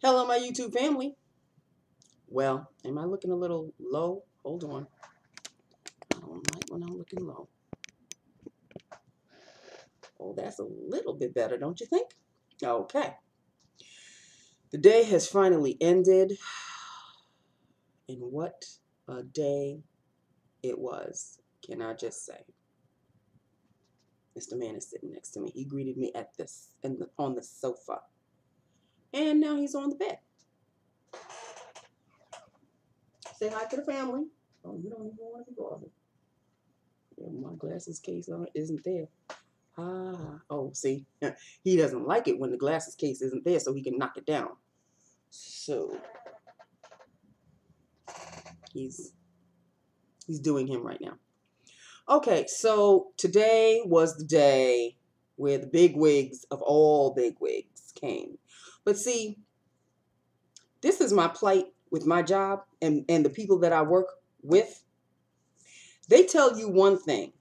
Hello, my YouTube family. Well, am I looking a little low? Hold on. I don't like when I'm looking low. Oh, that's a little bit better, don't you think? Okay. The day has finally ended. And what a day it was, can I just say. Mr. Man is sitting next to me. He greeted me at this on the sofa. And now he's on the bed. Say hi to the family. Oh, you don't even want to be bothered. Yeah, my glasses case isn't there. Oh, see, he doesn't like it when the glasses case isn't there, so he can knock it down. So he's doing him right now. Okay, so today was the day where the big wigs of all big wigs came. But see, this is my plight with my job and the people that I work with. They tell you one thing.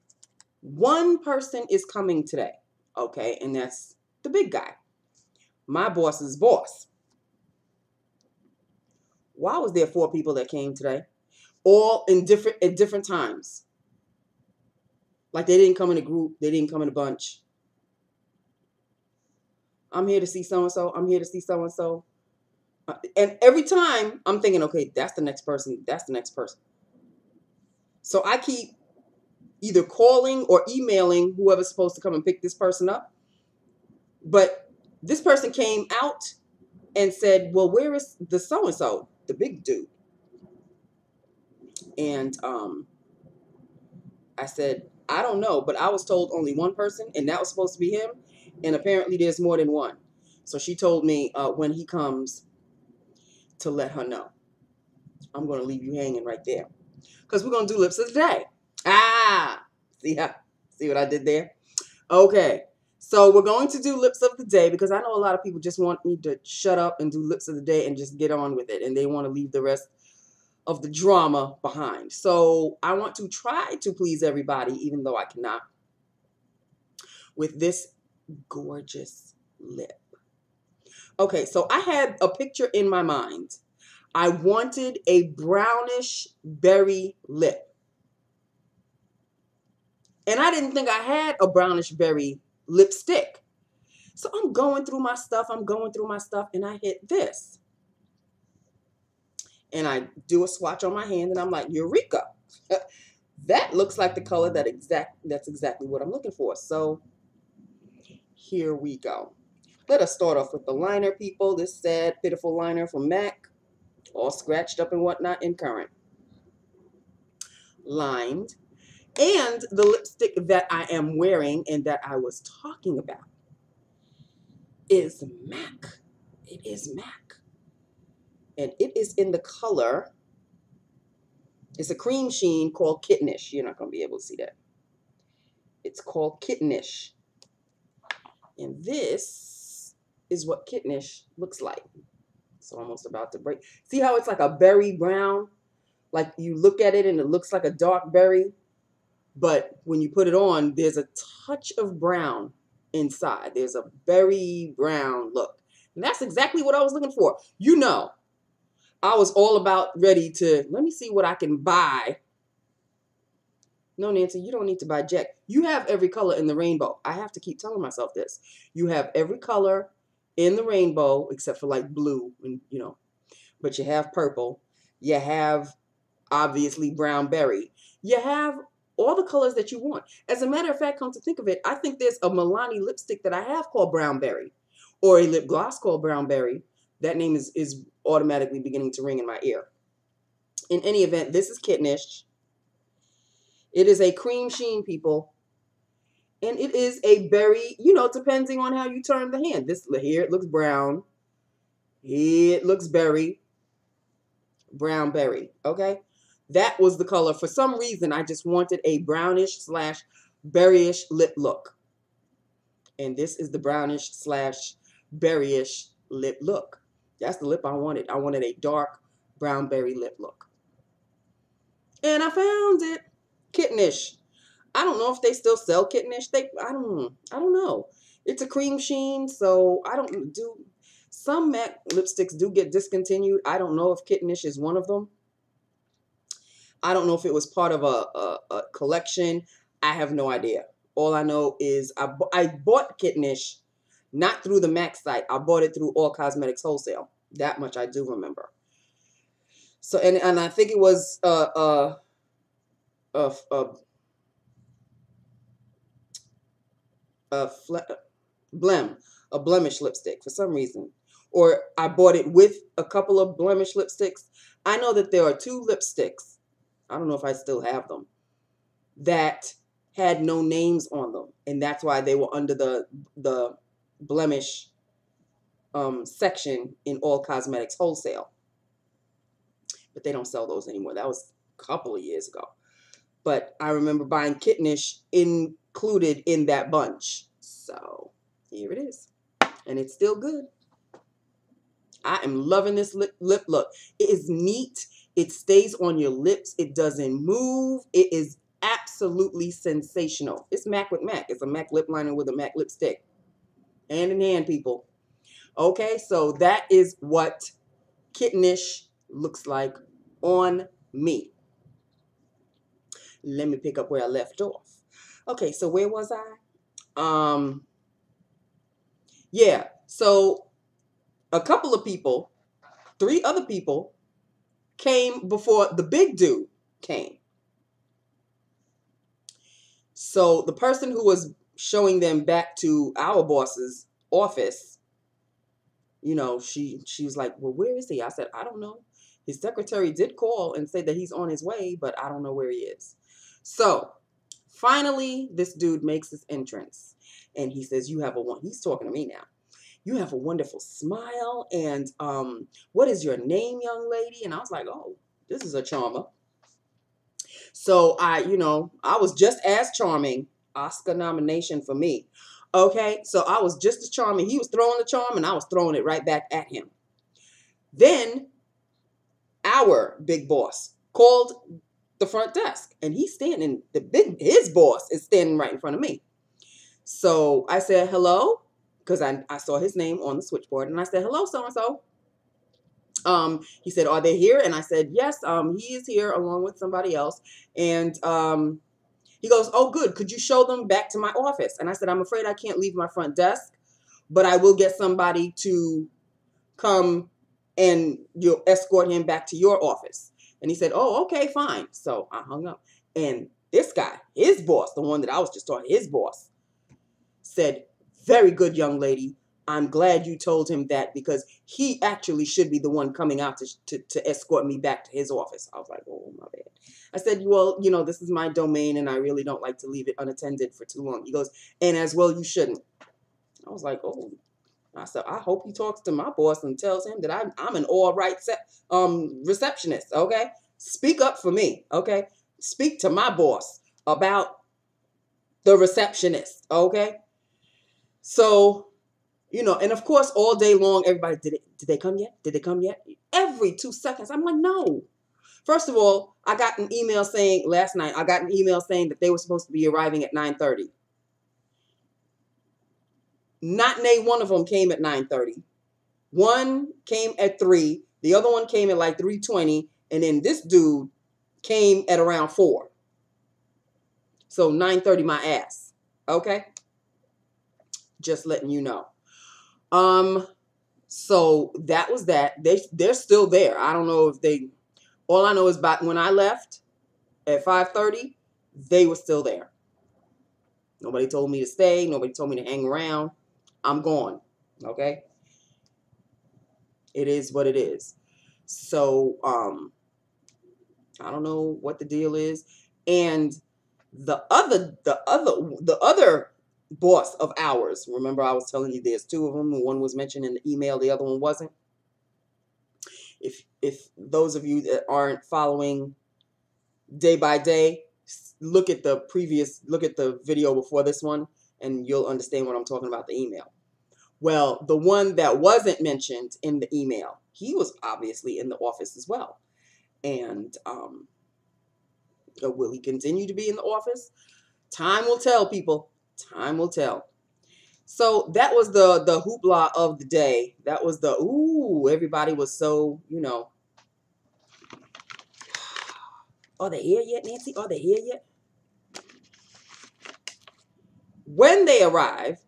One person is coming today, okay, and that's the big guy, my boss's boss. Why was there 4 people that came today, all at different times? Like they didn't come in a group, they didn't come in a bunch. I'm here to see so and so. I'm here to see so and so, and every time I'm thinking, okay, that's the next person. That's the next person. So I keep either calling or emailing whoever's supposed to come and pick this person up. But this person came out and said, well, where is the so-and-so, the big dude? And I said, I don't know, but I was told only one person, and that was supposed to be him. And apparently there's more than one. So she told me when he comes to let her know. I'm going to leave you hanging right there. Because we're going to do lips of the day. See what I did there? Okay. So we're going to do lips of the day because I know a lot of people just want me to shut up and do lips of the day and just get on with it. And they want to leave the rest of the drama behind. So I want to try to please everybody, even though I cannot, with this gorgeous lip. Okay, so I had a picture in my mind. I wanted a brownish berry lip. And I didn't think I had a brownish berry lipstick. So I'm going through my stuff, and I hit this. And I do a swatch on my hand, and I'm like, Eureka! That looks like the color that's exactly what I'm looking for. So here we go. Let us start off with the liner, people. This sad, pitiful liner from MAC, all scratched up and whatnot in current. Lined. And the lipstick that I am wearing and that I was talking about is MAC. It is MAC. And it is in the color, it's a cream sheen called Kittenish. You're not going to be able to see that. It's called Kittenish. And this is what Kittenish looks like. It's almost about to break. See how it's like a berry brown? Like you look at it and it looks like a dark berry. But when you put it on, there's a touch of brown inside. There's a berry brown look. And that's exactly what I was looking for. You know, I was all about ready to, let me see what I can buy. No, Nancy, you don't need to buy Jack. You have every color in the rainbow. I have to keep telling myself this. You have every color in the rainbow except for like blue, and you know, but you have purple. You have obviously brown berry. You have all the colors that you want. As a matter of fact, come to think of it, I think there's a Milani lipstick that I have called Brown Berry, or a lip gloss called Brown Berry. That name is automatically beginning to ring in my ear. In any event, this is Kittenish. It is a cream sheen, people. And it is a berry, you know, depending on how you turn the hand. This here, it looks brown. Here it looks berry. Brown berry, okay? That was the color. For some reason, I just wanted a brownish / berryish lip look. And this is the brownish / berryish lip look. That's the lip I wanted. I wanted a dark brown berry lip look. And I found it. Kittenish. I don't know if they still sell Kittenish. I don't know. It's a cream sheen, so I don't do Some MAC lipsticks do get discontinued. I don't know if Kittenish is one of them. I don't know if it was part of a collection. I have no idea. All I know is I bought Kittenish not through the MAC site. I bought it through All Cosmetics Wholesale. That much I do remember. So and I think it was a blemish lipstick for some reason. Or I bought it with a couple of blemish lipsticks. I know that there are 2 lipsticks, I don't know if I still have them, that had no names on them. And that's why they were under the blemish section in All Cosmetics Wholesale. But they don't sell those anymore. That was a couple of years ago. But I remember buying Kittenish included in that bunch. So here it is. And it's still good. I am loving this lip look. It is neat. It stays on your lips. It doesn't move. It is absolutely sensational. It's MAC with MAC. It's a MAC lip liner with a MAC lipstick. Hand in hand, people. Okay, so that is what Kittenish looks like on me. Let me pick up where I left off. Okay, so where was I? Yeah, so a couple of people, 3 other people came before the big dude came. So the person who was showing them back to our boss's office, you know, she was like, well, where is he? I said, I don't know. His secretary did call and say that he's on his way, but I don't know where he is. So finally, this dude makes his entrance and he says, he's talking to me now. You have a wonderful smile. And what is your name, young lady? And I was like, oh, this is a charmer. So I was just as charming. Oscar nomination for me. Okay, so I was just as charming. He was throwing the charm and I was throwing it right back at him. Then our big boss called the front desk and he's standing, his boss is standing right in front of me. So I said, hello, because I saw his name on the switchboard and I said, hello, so-and-so. He said, are they here? And I said, yes, he is here along with somebody else. And he goes, oh, good. Could you show them back to my office? And I said, I'm afraid I can't leave my front desk, but I will get somebody to come and you'll escort him back to your office. And he said, oh, okay, fine. So I hung up. And this guy, his boss, the one that I was just talking, his boss, said, very good, young lady. I'm glad you told him that because he actually should be the one coming out to escort me back to his office. I was like, oh, my bad. I said, well, this is my domain and I really don't like to leave it unattended for too long. He goes, and as well, you shouldn't. I was like, oh. I said, I hope he talks to my boss and tells him that I'm an all right receptionist, okay? Speak up for me, okay? Speak to my boss about the receptionist, okay? So, and of course, all day long, everybody, did they come yet? Did they come yet? Every 2 seconds, I'm like, no. First of all, I got an email saying, last night, that they were supposed to be arriving at 9:30. Not one of them came at 9:30. One came at 3. The other one came at like 3:20. And then this dude came at around 4. So 9:30 my ass. Okay? Just letting you know. So that was that. They're still there. I don't know if all I know is back when I left at 5:30, they were still there. Nobody told me to stay. Nobody told me to hang around. I'm gone. Okay? It is what it is. So, I don't know what the deal is. And the other boss of ours, remember I was telling you there's 2 of them. One was mentioned in the email, the other one wasn't. If those of you that aren't following day by day, look at the video before this one and you'll understand what I'm talking about, the email. Well, the one that wasn't mentioned in the email, he was obviously in the office as well. And will he continue to be in the office? Time will tell, people. Time will tell. So that was the hoopla of the day. That was the, ooh, everybody was so, you know. Are they here yet, Nancy? Are they here yet? When they arrive,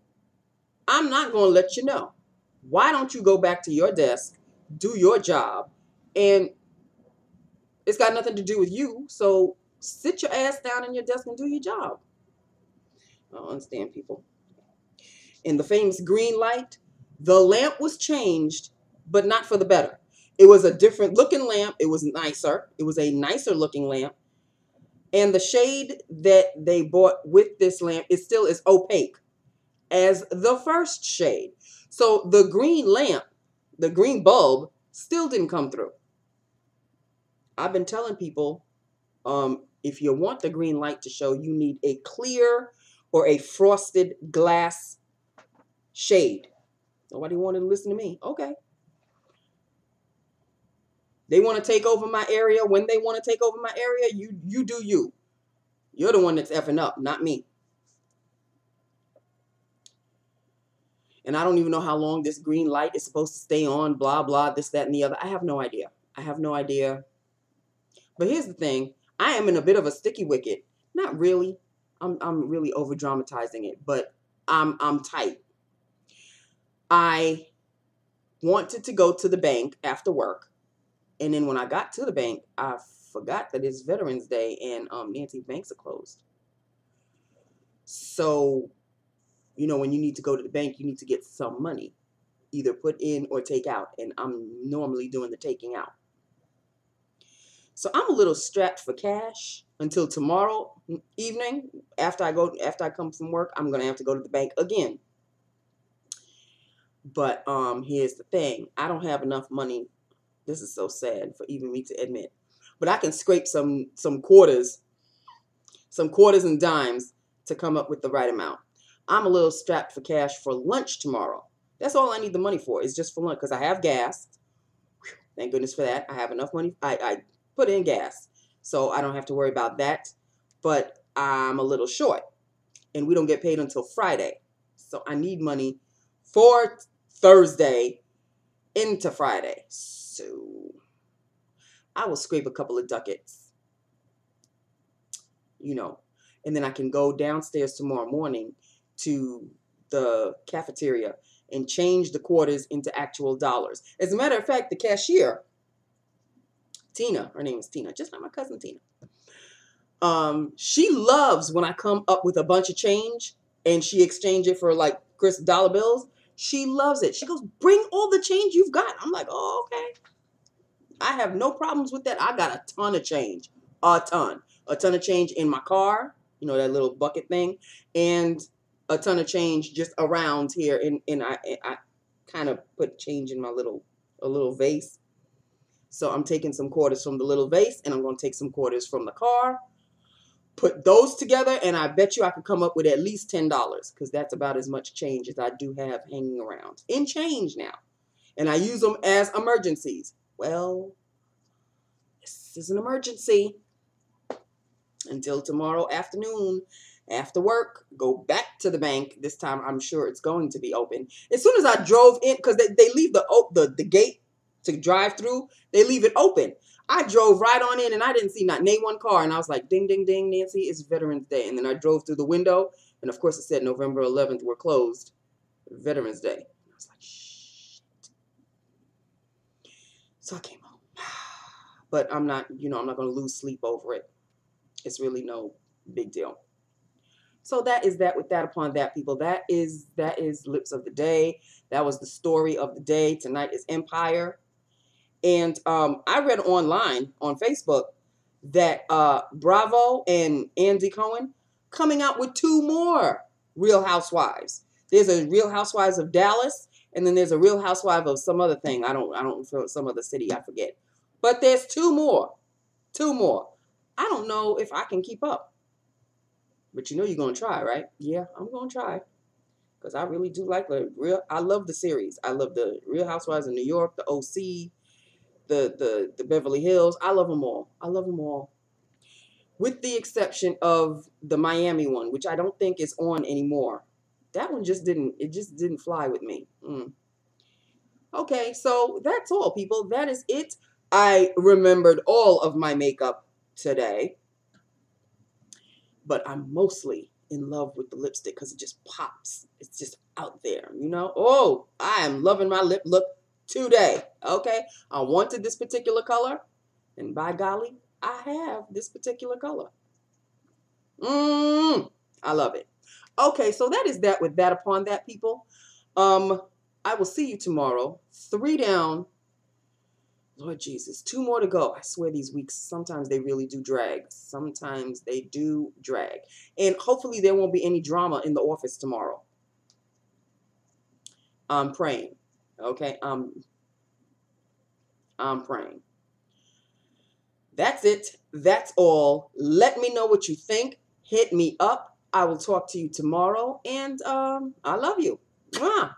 I'm not going to let you know. Why don't you go back to your desk, do your job, and it's got nothing to do with you. So sit your ass down in your desk and do your job. I don't understand people. In the famous green light, the lamp was changed, but not for the better. It was a different looking lamp. It was nicer. It was a nicer looking lamp. And the shade that they bought with this lamp is still as opaque as the first shade. So the green lamp, the green bulb, still didn't come through. I've been telling people, if you want the green light to show, you need a clear or a frosted glass shade. Nobody wanted to listen to me. Okay. They want to take over my area. When they want to take over my area, you do you. You're the one that's effing up, not me. And I don't even know how long this green light is supposed to stay on, blah, blah, this, that, and the other. I have no idea. I have no idea. But here's the thing. I am in a bit of a sticky wicket. Not really. I'm really over dramatizing it, but I'm tight. I wanted to go to the bank after work. And then when I got to the bank, I forgot that it's Veterans Day and Nancy's banks are closed. So, you know, when you need to go to the bank, you need to get some money, either put in or take out. And I'm normally doing the taking out. So I'm a little strapped for cash until tomorrow evening. After I come from work, I'm gonna have to go to the bank again. But here's the thing. I don't have enough money. This is so sad for even me to admit. But I can scrape some quarters and dimes to come up with the right amount. I'm a little strapped for cash for lunch tomorrow. That's all I need the money for. It's just for lunch because I have gas. Thank goodness for that. I have enough money. I put in gas, so I don't have to worry about that. But I'm a little short, and we don't get paid until Friday. So I need money for Thursday into Friday. So I will scrape a couple of ducats, you know, and then I can go downstairs tomorrow morning to the cafeteria and change the quarters into actual dollars. As a matter of fact, the cashier, Tina, her name is Tina, just like my cousin Tina. She loves when I come up with a bunch of change and she exchange it for like Chris dollar bills. She loves it. She goes, bring all the change you've got. I'm like, oh, okay. I have no problems with that. I got a ton of change, a ton of change in my car, you know, that little bucket thing, and a ton of change just around here. And I kind of put change in my a little vase. So I'm taking some quarters from the little vase and I'm going to take some quarters from the car, put those together, and I bet you I could come up with at least $10 because that's about as much change as I do have hanging around in change now. And I use them as emergencies. Well, this is an emergency. Until tomorrow afternoon, after work, go back to the bank. This time, I'm sure it's going to be open. As soon as I drove in, because they leave the gate to drive through, they leave it open. I drove right on in, and I didn't see not one car. And I was like, ding, ding, ding, Nancy, it's Veterans Day. And then I drove through the window, and of course, it said November 11th, we're closed. Veterans Day. I was like, shit. So I came home. But I'm not, you know, I'm not going to lose sleep over it. It's really no big deal. So that is that with that upon that, people. That is Lips of the Day. That was the story of the day. Tonight is Empire. And I read online on Facebook that Bravo and Andy Cohen coming out with 2 more Real Housewives. There's a Real Housewives of Dallas, and then there's a Real Housewife of some other thing. I don't feel some other city, I forget. But there's 2 more. 2 more. I don't know if I can keep up. But you know you're going to try, right? Yeah, I'm going to try. Because I really do like I love the series. I love the Real Housewives of New York, the OC, the Beverly Hills. I love them all. I love them all. With the exception of the Miami one, which I don't think is on anymore. that one just didn't, it just didn't fly with me. Okay, so that's all, people. That is it. I remembered all of my makeup today, but I'm mostly in love with the lipstick because it just pops. It's just out there, you know? Oh, I am loving my lip look today, okay? I wanted this particular color, and by golly, I have this particular color. I love it. Okay, so that is that with that upon that, people. I will see you tomorrow. 3 down. Lord Jesus, 2 more to go. I swear these weeks, sometimes they really do drag. Sometimes they do drag. And hopefully there won't be any drama in the office tomorrow. I'm praying. Okay, I'm praying. That's it. That's all. Let me know what you think. Hit me up. I will talk to you tomorrow. And I love you. Mwah.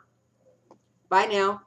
Bye now.